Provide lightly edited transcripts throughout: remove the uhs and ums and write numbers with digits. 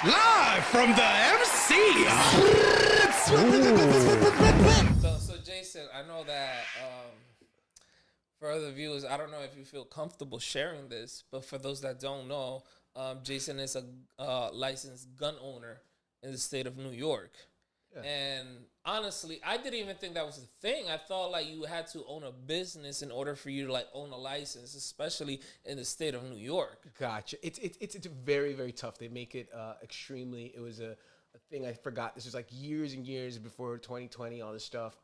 Live from the MC. So Jason, I know that for other viewers, I don't know if you feel comfortable sharing this, but for those that don't know, Jason is a licensed gun owner in the state of New York. Yeah. And honestly, I didn't even think that was a thing. I thought like you had to own a business in order for you to like own a license, especially in the state of New York. Gotcha. It's very, very tough. They make it extremely. It was a thing I forgot. This was like years and years before 2020. All this stuff.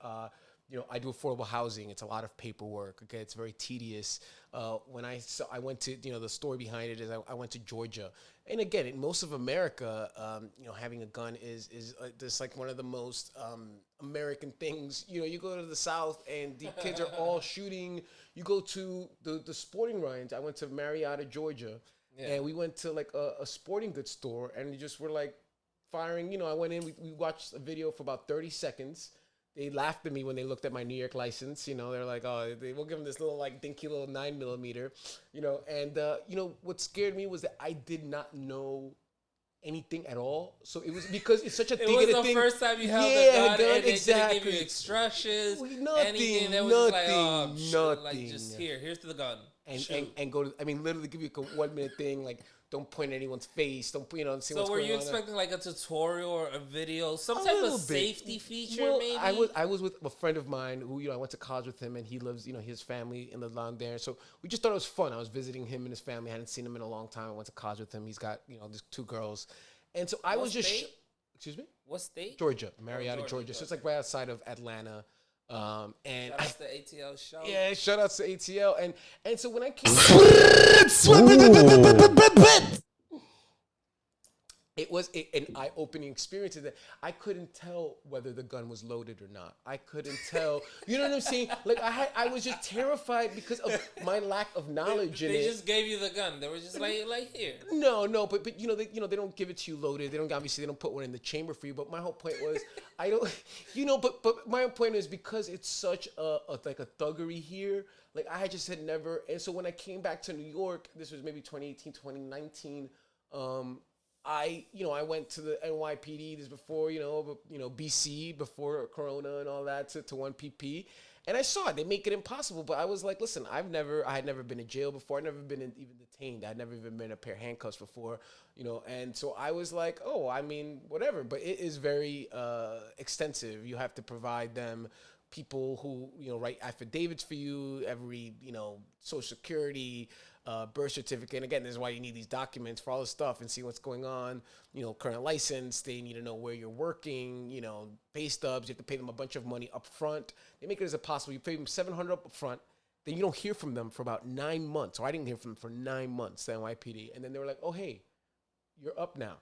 I do affordable housing. It's a lot of paperwork. Okay, it's very tedious. When I went to the story behind it is I went to Georgia, and again, in most of America, having a gun is just like one of the most American things. You go to the South and the kids are all shooting. You go to the sporting range. I went to Marietta, Georgia, and we went to like a sporting goods store, and we just were like firing. I went in. We watched a video for about 30 seconds. They laughed at me when they looked at my New York license. They're like, oh, we'll give them this little like dinky little 9mm. And what scared me was that I did not know anything at all. So it was because it's such a thing. It was the first time you held the gun, and they didn't give you instructions, anything. They was just like, nothing. Like just here's the gun. And go to, literally give you a 1 minute thing, like don't point at anyone's face, don't see what's going on. So were you expecting like a tutorial or a video, some type of safety feature maybe? I was with a friend of mine who, I went to college with him, and he lives, his family in the land there. So we just thought it was fun. I was visiting him and his family. I hadn't seen him in a long time. I went to college with him. He's got, these 2 girls. And so I was just, excuse me? What state? Georgia, Marietta, Georgia. So it's like right outside of Atlanta. And shout out to ATL show. Yeah, shout out to ATL. And so when I came it was an eye-opening experience that I couldn't tell whether the gun was loaded or not. I couldn't tell. You know what I'm saying? Like I was just terrified because of my lack of knowledge in it. They just gave you the gun. They were just like here. No, but they don't give it to you loaded. They don't put one in the chamber for you. But my whole point was I don't but my point is because it's such a thuggery here. Like I just had never. And so when I came back to New York, this was maybe 2018, 2019. I went to the NYPD this before, BC before Corona and all that to 1PP. And I saw it. They make it impossible. But I was like, listen, I had never been in jail before. I'd never been even detained. I'd never even been in a pair of handcuffs before, And so I was like, whatever. But it is very extensive. You have to provide them people who, write affidavits for you, every, Social Security, birth certificate. And again, this is why you need these documents for all this stuff and see what's going on. Current license. They need to know where you're working. Pay stubs. You have to pay them a bunch of money up front. They make it as impossible. You pay them $700 up front. Then you don't hear from them for about 9 months. Or I didn't hear from them for 9 months. The NYPD. And then they were like, "Oh, hey, you're up now."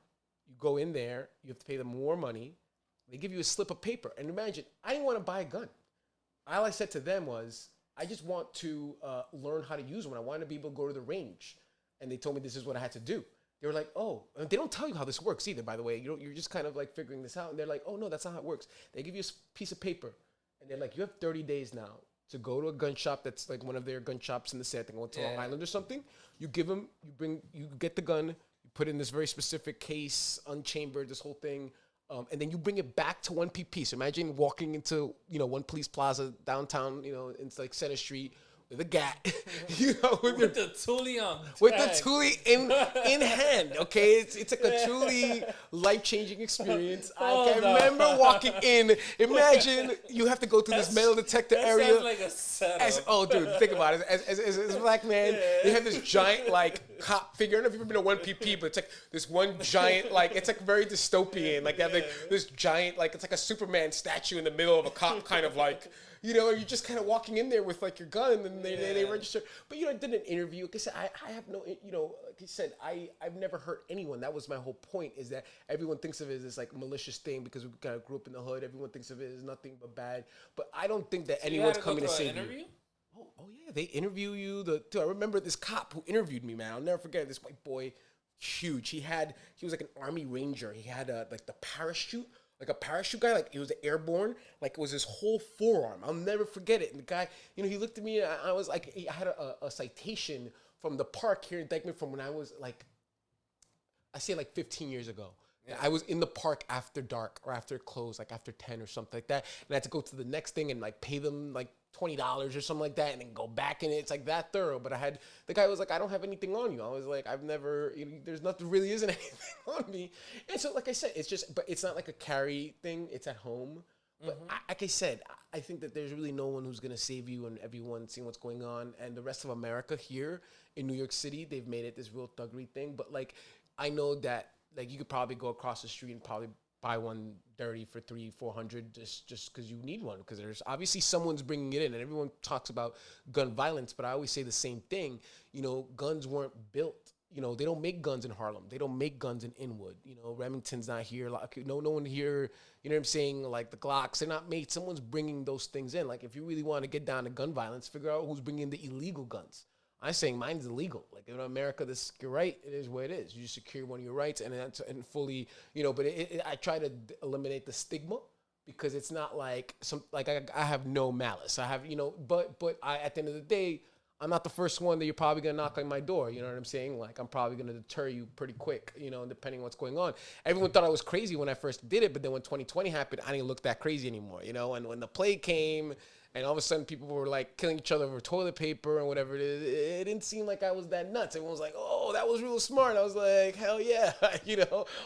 You go in there. You have to pay them more money. They give you a slip of paper. And imagine, I didn't want to buy a gun. All I said to them was, I just want to learn how to use one. I want to be able to go to the range. And they told me this is what I had to do. They were like, oh, and they don't tell you how this works either, by the way. You're just kind of like figuring this out. And they're like, oh, no, that's not how it works. They give you a piece of paper. And they're like, you have 30 days now to go to a gun shop that's like one of their gun shops in the city. They go to Long Island or something. You give them, you get the gun, you put it in this very specific case, unchambered, this whole thing. And then you bring it back to 1PP. So imagine walking into, one Police Plaza downtown, it's like Center Street with a gat, with the Thule on. With the Thule in hand, okay? It's like a truly life-changing experience. I can remember walking in. Imagine you have to go through this metal detector area. Sounds like a setup. Dude, think about it. As a black man, they have this giant, like, cop figure. I don't know if you've ever been to 1PP, but it's like this one giant, like, it's like very dystopian. Like, they have like this giant, like, it's like a Superman statue in the middle of a cop kind of like, you're just kind of walking in there with like your gun and they register. But, I did an interview. Like I said, I have no, like I said, I've never hurt anyone. That was my whole point, is that everyone thinks of it as this like malicious thing because we kind of grew up in the hood. Everyone thinks of it as nothing but bad. But I don't think that anyone's coming to save you. Oh yeah, they interview you. Dude, I remember this cop who interviewed me, man. I'll never forget this white boy, huge. He was like an Army Ranger. He had like the parachute. Like a parachute guy, like he was airborne, like it was his whole forearm. I'll never forget it. And the guy, he looked at me and I was like, I had a citation from the park here in Dyckman from when I was like, I say like 15 years ago. Yeah. I was in the park after dark or after it closed, like after 10 or something like that. And I had to go to the next thing and like pay them like $20 or something like that and then go back in it. It's like that thorough. But the guy was like, I don't have anything on you. I was like, there's nothing, really isn't anything on me. And so, like I said, but it's not like a carry thing. It's at home. But like I said, I think that there's really no one who's going to save you and everyone seeing what's going on. And the rest of America here in New York City, they've made it this real thuggery thing. But like, I know that like you could probably go across the street and probably buy one dirty for $300-400 just because you need one, because there's obviously someone's bringing it in, and everyone talks about gun violence, but I always say the same thing. Guns weren't built. They don't make guns in Harlem. They don't make guns in Inwood. Remington's not here. Like, no one here. You know what I'm saying? Like the Glocks, they're not made. Someone's bringing those things in. Like if you really want to get down to gun violence, figure out who's bringing the illegal guns. I'm saying mine's illegal. Like in America, you're right. It is what it is. You secure one of your rights and fully, but I try to eliminate the stigma, because it's not like I have no malice. I have, but at the end of the day, I'm not the first one that you're probably going to knock on my door. You know what I'm saying? Like I'm probably going to deter you pretty quick, depending on what's going on. Everyone thought I was crazy when I first did it, but then when 2020 happened, I didn't look that crazy anymore, and when the plague came, and all of a sudden people were like killing each other over toilet paper and whatever it is, it didn't seem like I was that nuts. Everyone was like, oh, that was real smart. I was like, hell yeah.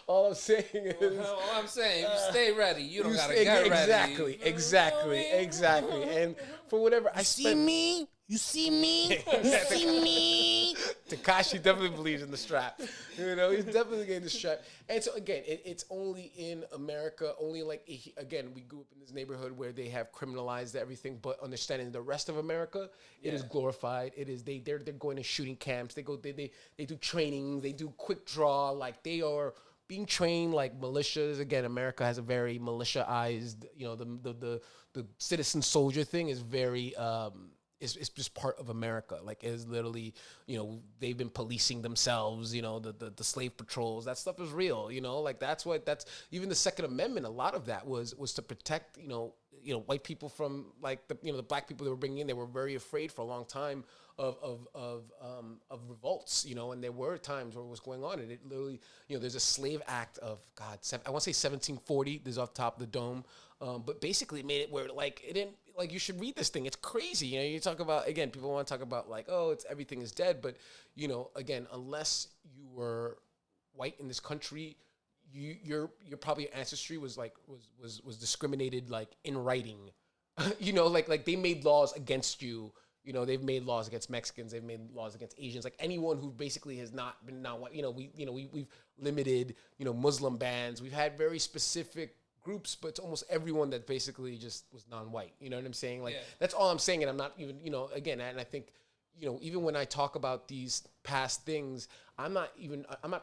All I'm saying is... All I'm saying, you stay ready. You don't got to get ready. Exactly. And for whatever I spent... You see me? You see me? Tekashi definitely believes in the strap. He's definitely getting the strap. And so, again, it's only in America, again, we grew up in this neighborhood where they have criminalized everything, but understanding the rest of America, it is glorified. It is, they're going to shooting camps. They do trainings. They do quick draw. Like, they are being trained like militias. Again, America has a very militia-ized, the citizen soldier thing is very... It's just part of America. Like, it's literally, they've been policing themselves, the slave patrols. That stuff is real, like that's even the Second Amendment. A lot of that was to protect, white people from like the black people they were bringing in. They were very afraid for a long time of revolts, and there were times where it was going on, and it literally, there's a slave act of I want to say 1740. This is off the top of the dome, but basically it made it where like it didn't. Like, you should read this thing. It's crazy. You talk about, again, people want to talk about like, oh, everything is dead. But, again, unless you were white in this country, your probably ancestry was discriminated like in writing. Like they made laws against you. They've made laws against Mexicans. They've made laws against Asians. Like anyone who basically has not been white. We've limited, Muslim bans. We've had very specific groups, but it's almost everyone that basically just was non-white. You know what I'm saying? Like, that's all I'm saying. And I'm not even, again, and I think, even when I talk about these past things, I'm not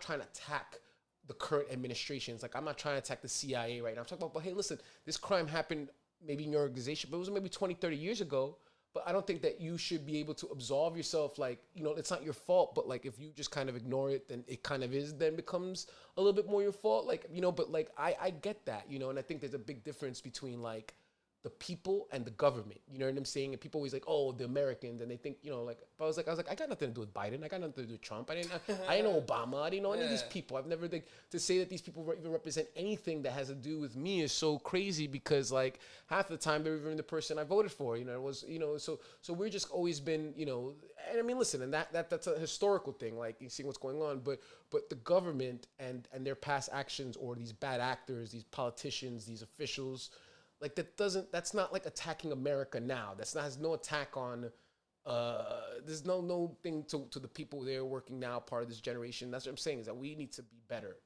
trying to attack the current administrations. Like, I'm not trying to attack the CIA right now. I'm talking about, but hey, listen, this crime happened maybe in your organization, but it was maybe 20-30 years ago. But I don't think that you should be able to absolve yourself. Like, it's not your fault, but like, if you just kind of ignore it, then it kind of then becomes a little bit more your fault. Like, but like, I get that, and I think there's a big difference between like the people and the government. You know what I'm saying? And people always like, oh, the Americans, and they think, but I was like, I got nothing to do with Biden. I got nothing to do with Trump. I didn't know Obama. I didn't know any of these people. I've never to say that these people even represent anything that has to do with me is so crazy, because like half the time they're even the person I voted for. It was, so we're just always been, and I mean, listen, and that's a historical thing. Like, you see what's going on, but the government and their past actions, or these bad actors, these politicians, these officials. Like, that's not like attacking America now. Has no attack on, there's no thing to the people there working now, part of this generation. That's what I'm saying, is that we need to be better,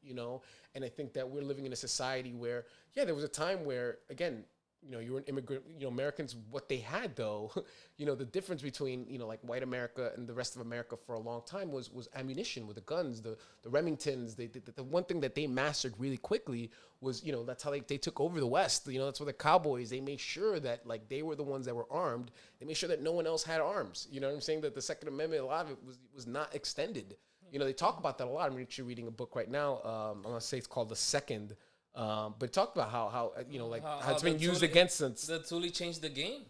And I think that we're living in a society where, there was a time where, again, you're an immigrant, Americans, what they had though, the difference between, like white America and the rest of America for a long time was ammunition, with the guns, the Remingtons. The one thing that they mastered really quickly was, that's how they took over the West. That's where the cowboys, they made sure that like they were the ones that were armed. They made sure that no one else had arms. You know what I'm saying? That the Second Amendment, a lot of it was not extended. They talk about that a lot. I'm actually reading a book right now. I'm going to say it's called The Second. But talk about how it's been used against us. LaTooly changed the game.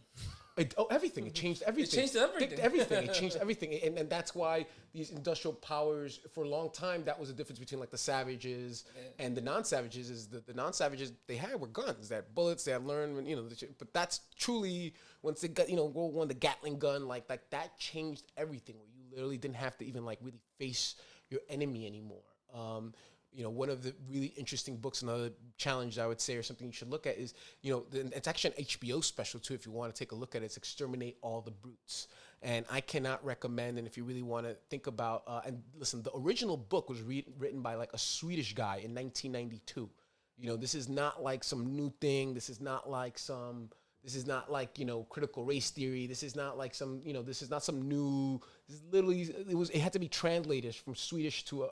Everything. It changed everything. It changed everything. It changed everything. And that's why these industrial powers, for a long time, that was the difference between like the savages and the non-savages. Is the non-savages they had were guns, they had bullets, they had learned, but that's truly once they got, World War I, the Gatling gun, like that changed everything. Where you literally didn't have to even like really face your enemy anymore. One of the really interesting books, another challenge I would say, or something you should look at is, it's actually an HBO special too, if you want to take a look at it. It's Exterminate All the Brutes. And I cannot recommend, and if you really want to think about, and listen, the original book was written by like a Swedish guy in 1992. This is not like some new thing. This is not like critical race theory. This is not like this is not some new. This is literally it had to be translated from Swedish to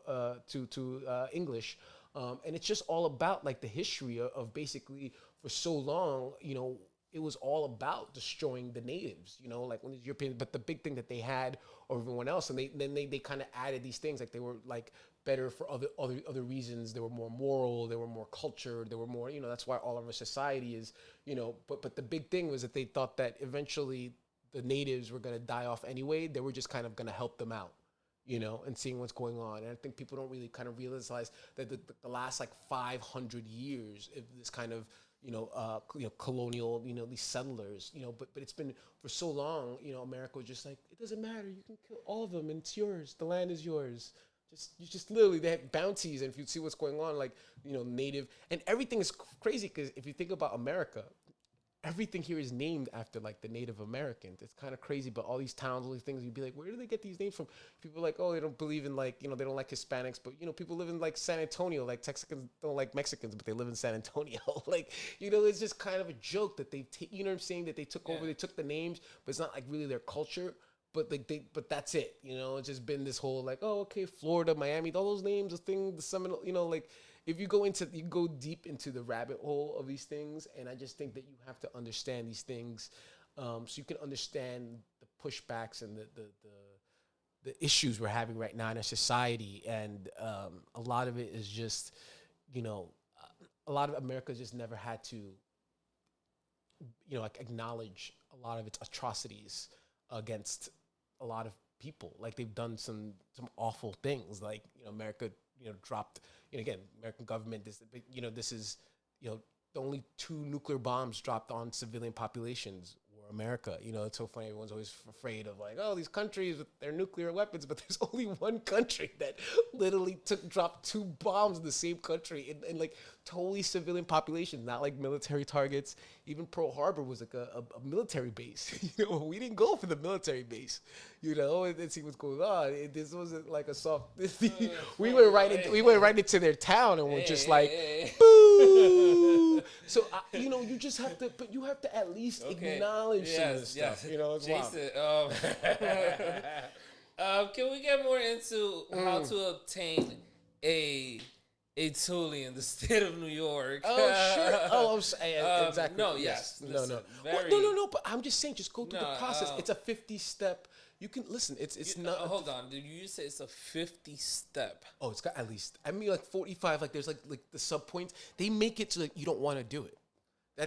English, and it's just all about like the history of basically for so long, it was all about destroying the natives, like when the Europeans. But the big thing that they had over everyone else, and they kind of added these things, like they were like better for other reasons. They were more moral, they were more cultured, they were more, that's why all of our society is, but the big thing was that they thought that eventually the natives were going to die off anyway. They were just kind of going to help them out, and seeing what's going on. And I think people don't really kind of realize that the last like 500 years of this kind of, colonial, these settlers, but it's been for so long, America was just like, it doesn't matter. You can kill all of them and it's yours. The land is yours. You just literally, they have bounties, and if you see what's going on, like, native, and everything is crazy, because if you think about America, everything here is named after like the Native Americans. It's kind of crazy, but all these towns, all these things, you'd be like, where do they get these names from? People are like, oh, they don't believe in like, they don't like Hispanics, but people live in like San Antonio, like Texicans don't like Mexicans, but they live in San Antonio. Like, it's just kind of a joke that they take, what I'm saying, that they took over, they took the names, but it's not like really their culture. But like but that's it. It's just been this whole like, oh, okay, Florida, Miami, all those names, the thing, the Seminole, like if you go deep into the rabbit hole of these things, and I just think that you have to understand these things, so you can understand the pushbacks and the issues we're having right now in our society, and a lot of it is just, a lot of America just never had to, like acknowledge a lot of its atrocities against a lot of people. Like they've done some awful things. Like America, dropped. Again, American government. This is the only 2 nuclear bombs dropped on civilian populations were America. It's so funny. Everyone's always afraid of like, oh, these countries with their nuclear weapons, but there's only one country that literally dropped 2 bombs in the same country in like totally civilian populations, not like military targets. Even Pearl Harbor was like a military base. We didn't go for the military base, and see what's going on. This wasn't like a soft. We went right into their town, and we're just like, boo. So you just have to, but you have to at least acknowledge some of this stuff. It's Jason, wild. Can we get more into how to obtain a Toolie in the state of New York? Oh, sure. Oh, I'm saying exactly. No, yes. No. No. But I'm just saying, just go through the process. It's a 50-step. You can listen. It's not. Hold on. Did you say it's a 50-step? Oh, it's got at least. I mean, like 45. Like there's like the sub points. They make it so like you don't want to do it.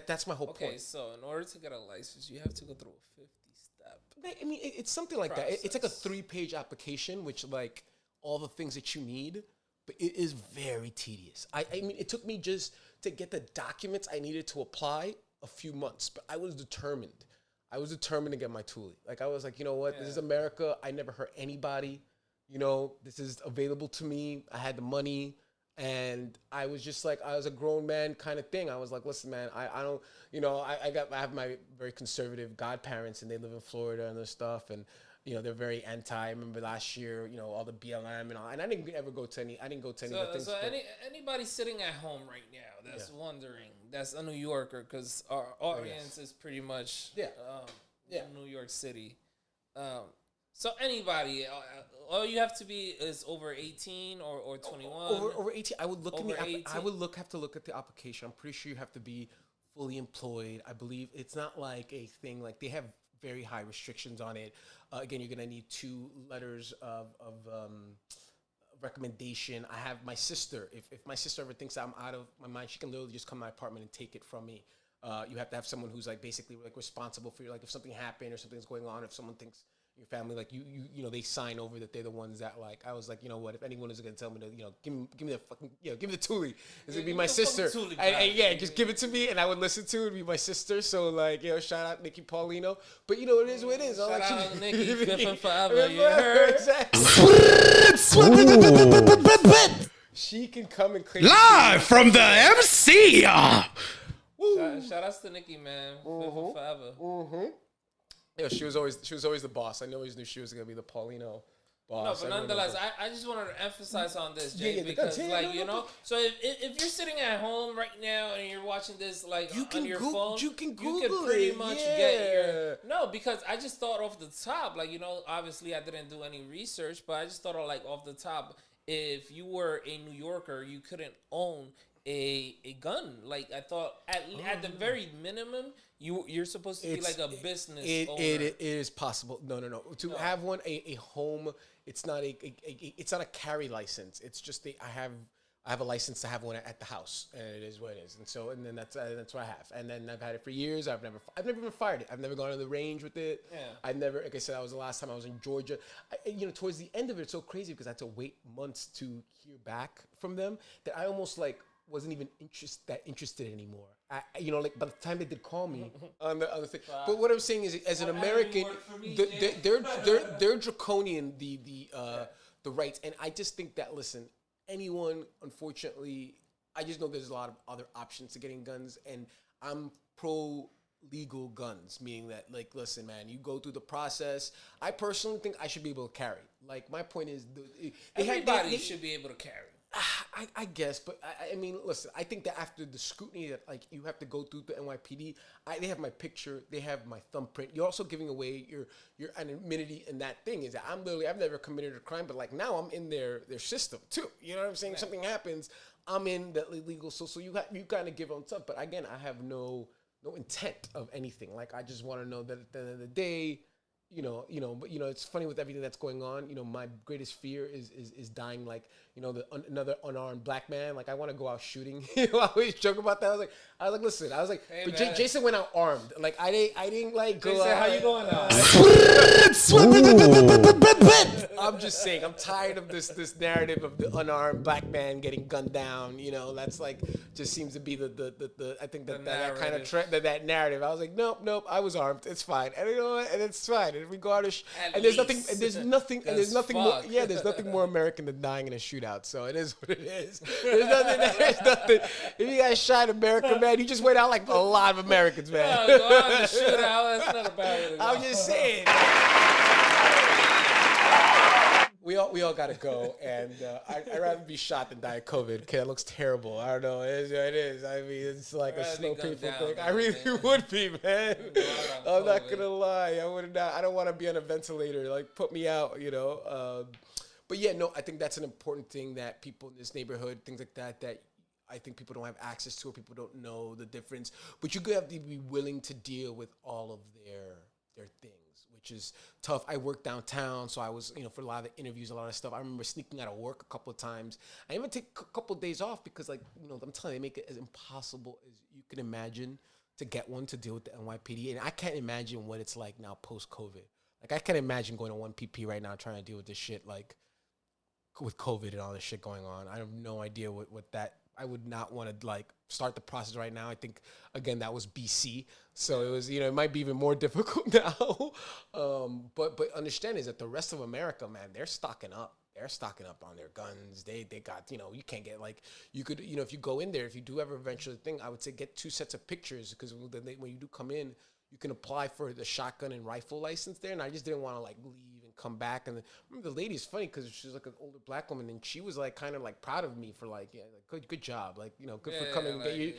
That's my whole point. Okay, so in order to get a license, you have to go through a 50-step. I mean, it's something like process. That. It's like a 3-page application, which like all the things that you need. But it is very tedious. I mean, it took me just to get the documents I needed to apply a few months, but I was determined. I was determined to get my Toolie. Like, I was like, you know what? This is America. I never hurt anybody. This is available to me. I had the money. And I was just like, I was a grown man kind of thing. I was like, listen, man, I don't, I have my very conservative godparents, and they live in Florida and this stuff. And, they're very anti. I remember last year, all the BLM and all. And I didn't ever go to any. I didn't go to any of the things. So anybody sitting at home right now that's wondering, that's a New Yorker, because our audience is pretty much New York City. So anybody, all you have to be is over 18 or 21. Over 18. I would look have to look at the application. I'm pretty sure you have to be fully employed. I believe it's not like a thing like they have very high restrictions on it. Again, you're gonna need 2 letters of recommendation. I have my sister. If my sister ever thinks I'm out of my mind, she can literally just come to my apartment and take it from me. You have to have someone who's like basically like responsible for like if something happened or something's going on, if someone thinks your family like you know they sign over that they're the ones that like I was like, you know what, if anyone is gonna tell me to, you know, give me the fucking, you know, give me the Thule, it's gonna be my sister. And yeah, just give it to me and I would listen to it. It'd be my sister. So like, you know, shout out Nikki Paulino. But you know it is what it is. Shout like, out Nikki, fifth and forever. You heard? Exactly. She can come and claim Live from the MC. Shout outs to Nikki, man. Fifth and forever. Yeah, she was always the boss. I always knew she was gonna be the Paulino boss. No, but nonetheless, I just wanted to emphasize on this, Jay, because so if you're sitting at home right now and you're watching this like on your phone, you can pretty much get your because I just thought off the top, like, you know, obviously I didn't do any research, but I just thought of like off the top, if you were a New Yorker, you couldn't own a gun. Like I thought at the very minimum, you're supposed to be like a business owner. It is possible. No. To have one a home, it's not it's not a carry license. It's just I have a license to have one at the house, and it is what it is. And so then that's what I have. And then I've had it for years. I've never even fired it. I've never gone to the range with it. Yeah. I've never, like I said, that was the last time I was in Georgia. You know, towards the end of it, it's so crazy because I had to wait months to hear back from them that I almost like wasn't even interested anymore. You know, like by the time they did call me on the other thing. Wow. But what I'm saying is, as an American, they're draconian the rights, and I just think that anyone, unfortunately, I just know there's a lot of other options to getting guns, and I'm pro legal guns, meaning that, like, listen, man, you go through the process. I personally think I should be able to carry. Like, my point is, everybody should be able to carry. I guess, but I mean, listen, I think that after the scrutiny that like you have to go through the NYPD, they have my picture, they have my thumbprint. You're also giving away your anonymity, and that thing is that I've never committed a crime, but like now I'm in their system too. You know what I'm saying? Right. Something happens, I'm in that legal. So you kind of give them stuff, but again, I have no intent of anything. Like I just want to know that at the end of the day, but it's funny with everything that's going on. You know, my greatest fear is dying like, another unarmed black man. Like I want to go out shooting. I always joke about that. I was like, listen, hey, but Jason went out armed. Like I didn't like go out. How you going out? I'm just saying, I'm tired of this narrative of the unarmed black man getting gunned down. You know, that's like just seems to be the I think that kind of trend, that narrative. I was like, nope, I was armed. It's fine, and you know what? And it's fine. And we go out and there's nothing more. Yeah, there's nothing more American than dying in a shootout. So it is what it is. There's nothing. If you guys shot America, man, you just went out like a lot of Americans, man. Yeah, go out in the shootout. That's not a bad way to go. I'm just saying. We all gotta go, and I'd rather be shot than die of COVID. Okay, that looks terrible. I don't know. It is. I mean, it's like a slow, painful thing. I really would be, man. I'm not gonna lie. I would not. I don't want to be on a ventilator. Like, put me out, But yeah, no. I think that's an important thing that people in this neighborhood, things like that I think people don't have access to, or people don't know the difference. But you could have to be willing to deal with all of their things, which is tough. I work downtown, so I was, for a lot of the interviews, a lot of stuff. I remember sneaking out of work a couple of times. I even take a couple of days off because, I'm telling you, they make it as impossible as you can imagine to get one to deal with the NYPD. And I can't imagine what it's like now post-COVID. Like, I can't imagine going to 1PP right now trying to deal with this shit, like, with COVID and all this shit going on. I have no idea what that... I would not want to like start the process right now. I think again that was BC, so it was it might be even more difficult now. But understand is that the rest of America, man, they're stocking up. They're stocking up on their guns. They got you can't get like you could if you go in there, if you do ever eventually think, I would say get 2 sets of pictures because when you do come in, you can apply for the shotgun and rifle license there. And I just didn't want to like leave and come back. And the lady's funny because she's like an older black woman, and she was like kind of like proud of me for like good job, like good for coming and get you.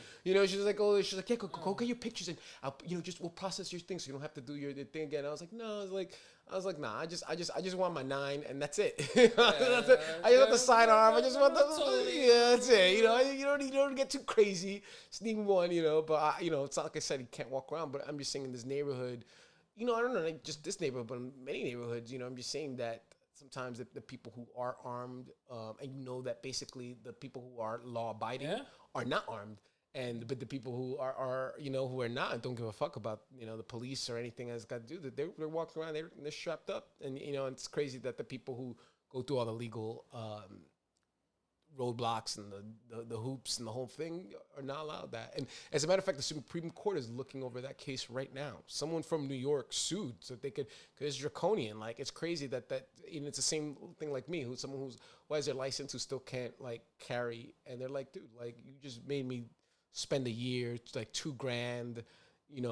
She's like yeah, go get your pictures and I'll we'll process your things so you don't have to do your thing again. I was like nah, I just want my 9 and that's it. That's it. I just want the sidearm. I just want that's it. You don't get too crazy. Sneak one, but it's not like I said you can't walk around. But I'm just saying in this neighborhood, I don't know, like just this neighborhood, but in many neighborhoods, I'm just saying that sometimes the people who are armed, and that basically the people who are law abiding are not armed. but the people who are who are not, don't give a fuck about the police or anything that's got to do that. They're walking around, they're strapped up, and it's crazy that the people who go through all the legal roadblocks and the hoops and the whole thing are not allowed that. And as a matter of fact, the Supreme Court is looking over that case right now. Someone from New York sued so that they could, because it's draconian. Like, it's crazy that it's the same thing like me, who has their license who still can't like carry, and they're like, dude, like you just made me spend a year, like $2,000.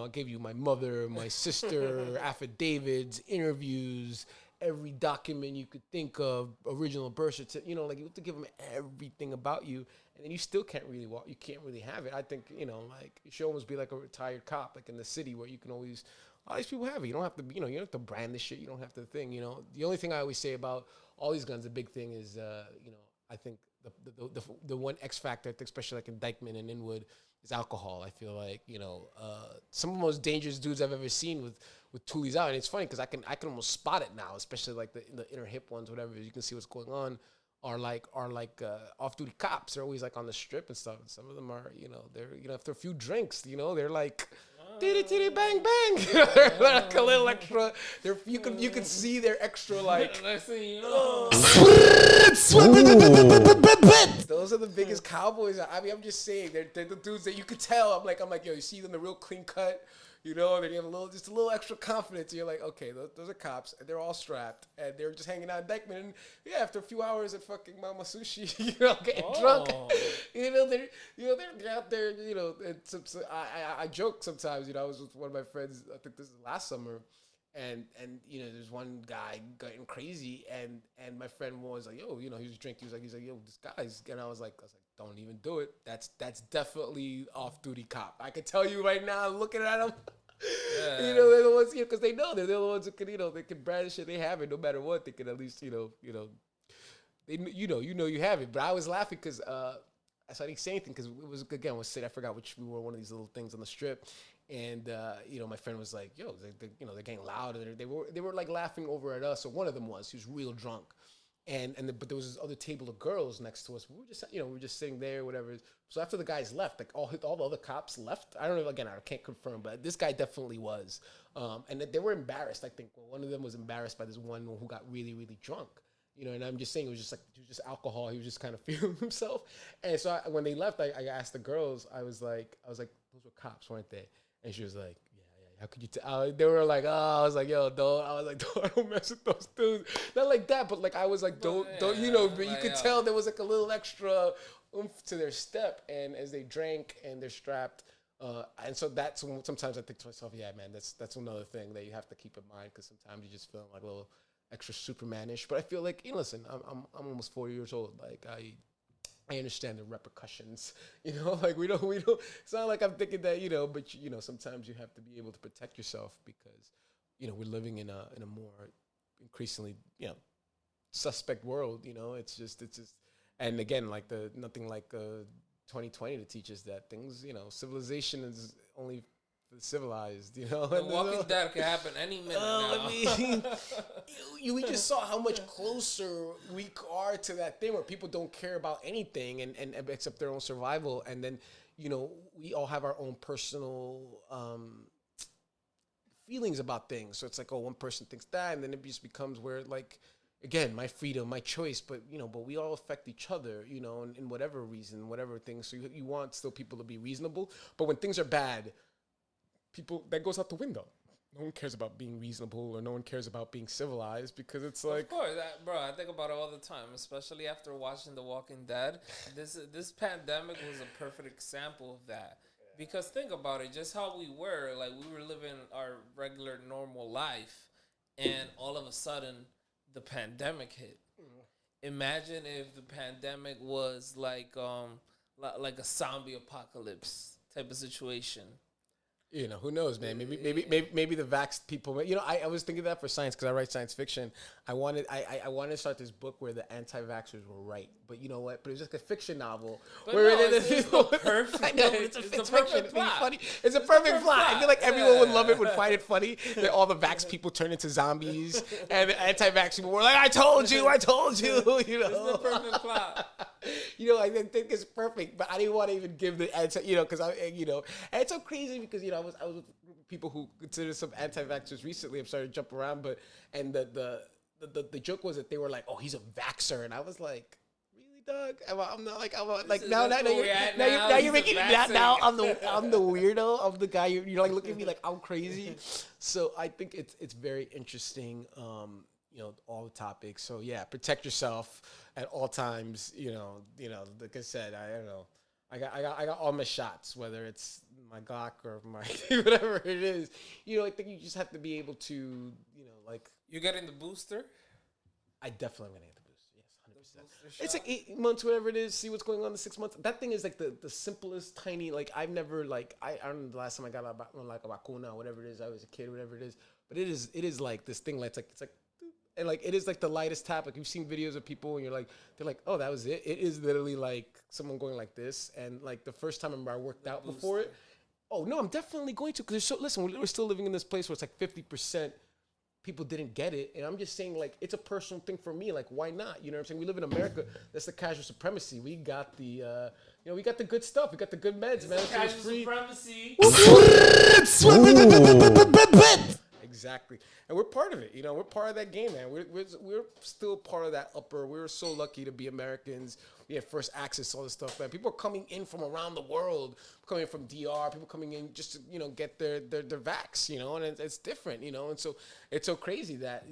I gave you my mother, my sister, affidavits, interviews, every document you could think of, original birth certificate, like you have to give them everything about you, and then you still can't really walk. You can't really have it. I think, like it should almost be like a retired cop, like in the city where you can always, all these people have it. You don't have to, you don't have to brand this shit. You don't have to thing, The only thing I always say about all these guns, the big thing is, I think the one X factor, especially like in Dyckman and Inwood, is alcohol. I feel like, some of the most dangerous dudes I've ever seen with Toolies out. And it's funny because I can almost spot it now, especially like the inner hip ones, whatever. You can see what's going on. Are like off-duty cops. They're always like on the strip and stuff. And some of them are, they're after a few drinks, they're like titty titty bang bang. They're like a little extra. You can see they're extra like. Those are the biggest cowboys. I mean, I'm just saying they're the dudes that you could tell. I'm like, yo, you see them, the real clean cut. They have just a little extra confidence. You're like, okay, those are cops, and they're all strapped, and they're just hanging out in Dyckman. And yeah, after a few hours at fucking Mama Sushi, getting drunk, they're out there, And I joke sometimes. I was with one of my friends. I think this is last summer, and there's one guy getting crazy, and my friend was like, yo, he was drinking. He's like, yo, this guy's, and I was like, don't even do it. That's definitely off-duty cop. I can tell you right now, looking at him. Yeah. They're the ones, because they know they're the ones who can, they can brand shit. They have it no matter what. They can at least, they, you have it. But I was laughing because I didn't say anything because it was, again, I forgot which, we were one of these little things on the strip. And, my friend was like, yo, they're getting loud. And they were like laughing over at us. So one of them was, he was real drunk. But there was this other table of girls next to us. We were just sitting there, whatever. So after the guys left, like all the other cops left. I don't know. Again, I can't confirm, but this guy definitely was. And they were embarrassed. I think one of them was embarrassed by this one who got really, really drunk. And I'm just saying it was just alcohol. He was just kind of feeling himself. And so when they left, I asked the girls. I was like, those were cops, weren't they? And she was like, how could you tell? They were like, I was like, yo, don't mess with those dudes. Not like that, but like I was like, don't, but you could tell there was like a little extra oomph to their step, and as they drank and they're strapped, and so that's when sometimes I think to myself, yeah, man, that's another thing that you have to keep in mind, because sometimes you just feel like a little extra Superman-ish. But I feel like, listen, I'm almost 40 years old. Like I understand the repercussions, like we don't, it's not like I'm thinking that, but sometimes you have to be able to protect yourself because, we're living in a more increasingly, suspect world, it's just, and again, like nothing like 2020 to teach us that things, civilization is only for the civilized, The Walking Dead can happen any minute now. I mean, we just saw how much closer we are to that thing where people don't care about anything and except their own survival. And then, we all have our own personal feelings about things. So it's like, one person thinks that, and then it just becomes where, like, again, my freedom, my choice, but we all affect each other, in whatever reason, whatever thing. So you want still people to be reasonable, but when things are bad, that goes out the window. No one cares about being reasonable, or no one cares about being civilized, because it's like... Of course, bro, I think about it all the time, especially after watching The Walking Dead. This pandemic was a perfect example of that. Because think about it, just how we were, like we were living our regular normal life, and all of a sudden the pandemic hit. Imagine if the pandemic was like a zombie apocalypse type of situation. Who knows, man? Maybe the vax people. I was thinking that for science because I write science fiction. I wanted to start this book where the anti-vaxxers were right, but you know what? But it was just a fiction novel. But where it's perfect. I know it's fiction. Funny. It's a perfect plot. I feel like everyone would love it, would find it funny that all the vax people turn into zombies, and the anti-vax people were like, "I told you." It's the perfect plot. I think it's perfect, but I didn't want to even give the answer, because and it's so crazy because I was with people who consider some anti-vaxxers recently. I'm sorry to jump around, but and the joke was that they were like, "Oh, he's a vaxxer," and I was like, "Really, dog? I'm not like now you're making now I'm the weirdo. I'm the guy you're like looking at me like I'm crazy." So I think it's very interesting. All the topics. So yeah, protect yourself at all times. Like I said, I don't know. I got all my shots, whether it's my Glock or my whatever it is. I think you just have to be able to, like. You getting the booster? I definitely am gonna get the booster. Yes, 100%. It's like 8 months, whatever it is. See what's going on in the 6 months. That thing is like the simplest, tiny. Like I've never I don't know the last time I got a vacuna, whatever it is. I was a kid, whatever it is. But it is like this thing. It's like. And like it is like the lightest tap. Like you've seen videos of people, and they're like, oh, that was it. It is literally like someone going like this. And like the first time I remember I worked out before it. Oh no, I'm definitely going to because listen, we're still living in this place where it's like 50% people didn't get it, and I'm just saying like it's a personal thing for me. Like why not? You know what I'm saying? We live in America. That's the casual supremacy. We got the we got the good stuff. We got the good meds, man. Casual supremacy. Exactly, and we're part of it. We're part of that game, man. We're still part of that upper. We're so lucky to be Americans. We have first access to all this stuff, man. People are coming in from around the world, coming from DR. People coming in just to get their vax, and it's different, and so it's so crazy that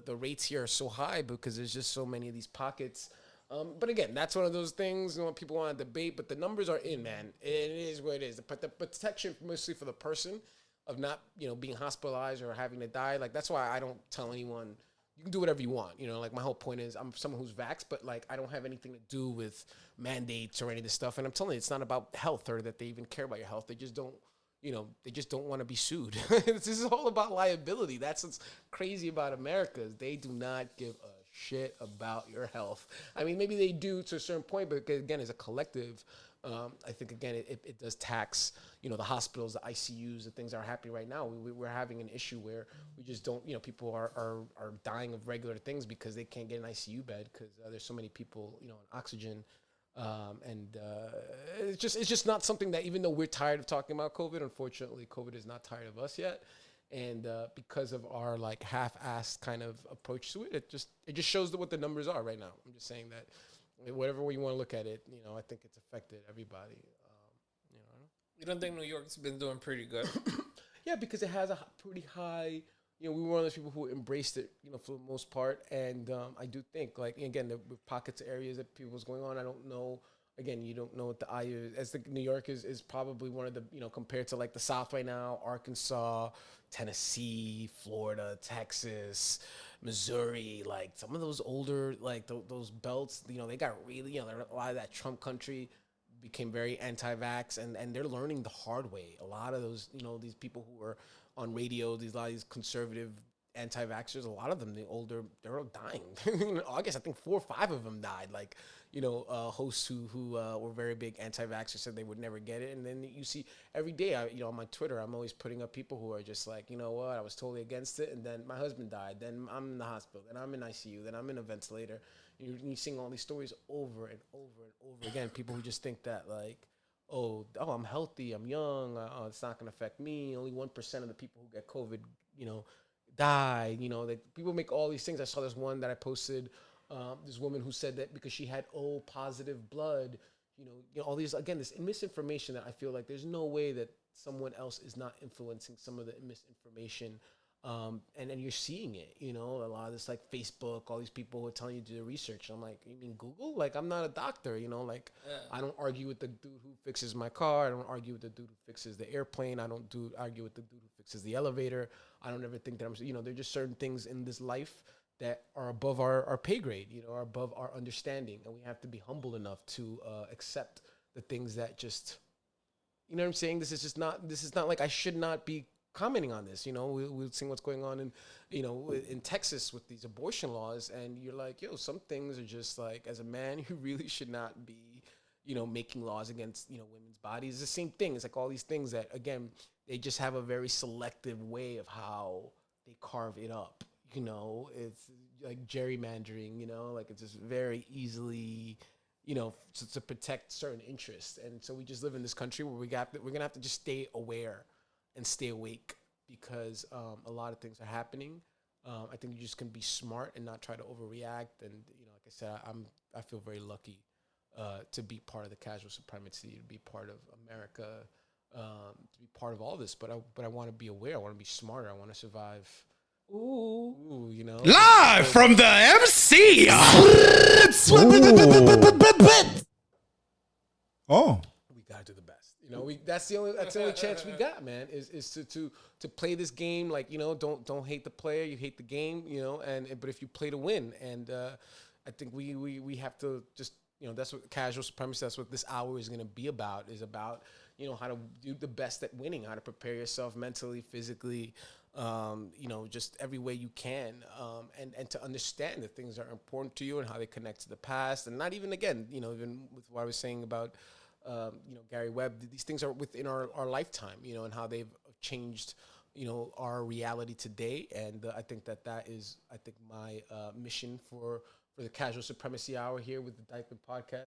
the rates here are so high because there's just so many of these pockets. But again, that's one of those things people want to debate, but the numbers are in, man. It is what it is. But the protection mostly for the person of not, being hospitalized or having to die. Like, that's why I don't tell anyone, you can do whatever you want. Like, my whole point is I'm someone who's vaxxed, but, like, I don't have anything to do with mandates or any of this stuff. And I'm telling you, it's not about health or that they even care about your health. They just don't, they just don't want to be sued. This is all about liability. That's what's crazy about America is they do not give a shit about your health. I mean, maybe they do to a certain point, but again, as a collective, I think, again, it does tax, the hospitals, the ICUs, the things that are happening right now. We're having an issue where we just don't, people are dying of regular things because they can't get an ICU bed because there's so many people, on oxygen. It's just not something that, even though we're tired of talking about COVID, unfortunately, COVID is not tired of us yet. And because of our like half-assed kind of approach to it, it just shows what the numbers are right now. I'm just saying that. Whatever way you want to look at it, I think it's affected everybody. You don't think New York's been doing pretty good? Yeah, because it has a pretty high. We were one of those people who embraced it, for the most part. And I do think, like, again, the pockets of areas that people was going on. I don't know. Again, you don't know what the IU is. As the New York is probably one of the, compared to like the South right now, Arkansas, Tennessee, Florida, Texas, Missouri, like some of those older, like those belts, they got really, a lot of that Trump country became very anti-vax and they're learning the hard way. A lot of those, these people who are on radio, a lot of these conservative anti-vaxxers, a lot of them, they're all dying. In August, I think 4 or 5 of them died. Like, hosts who were very big anti-vaxxers said they would never get it. And then you see every day, on my Twitter, I'm always putting up people who are just like, you know what, I was totally against it. And then my husband died. Then I'm in the hospital. Then I'm in ICU. Then I'm in a ventilator. You're seeing all these stories over and over and over again. People who just think that like, oh, I'm healthy. I'm young. It's not going to affect me. Only 1% of the people who get COVID, die. People make all these things. I saw this one that I posted. This woman who said that because she had O positive blood, all these, again, this misinformation that I feel like there's no way that someone else is not influencing some of the misinformation. And then you're seeing it, a lot of this like Facebook, all these people who are telling you to do the research. I'm like, you mean Google? Like, I'm not a doctor, like I don't argue with the dude who fixes my car. I don't argue with the dude who fixes the airplane. I don't argue with the dude who fixes the elevator. I don't ever think that there are just certain things in this life that are above our pay grade, are above our understanding. And we have to be humble enough to accept the things that just, you know what I'm saying? This is not like I should not be commenting on this. We're seeing what's going on in Texas with these abortion laws. And you're like, some things are just like, as a man, you really should not be, making laws against, women's bodies. It's the same thing. It's like all these things that, again, they just have a very selective way of how they carve it up. It's like gerrymandering, like it's just very easily to protect certain interests. And so we just live in this country where we're gonna have to just stay aware and stay awake because a lot of things are happening. I think you just can be smart and not try to overreact. And like I said, I feel very lucky to be part of the casual supremacy, to be part of America, to be part of all this. But I want to be aware. I want to be smarter. I want to survive. Ooh, Live from the MC. Oh. We gotta do the best. That's the only chance we got, man. Is to play this game like don't hate the player, you hate the game, but if you play to win, and I think we have to just that's what casual supremacy. That's what this hour is gonna be about. Is about how to do the best at winning, how to prepare yourself mentally, physically. Just every way you can, and to understand that things are important to you and how they connect to the past, and not even even with what I was saying about, Gary Webb, these things are within our lifetime, and how they've changed, our reality today. And I think that is, my mission for the Casual Supremacy Hour here with the Dyckman podcast.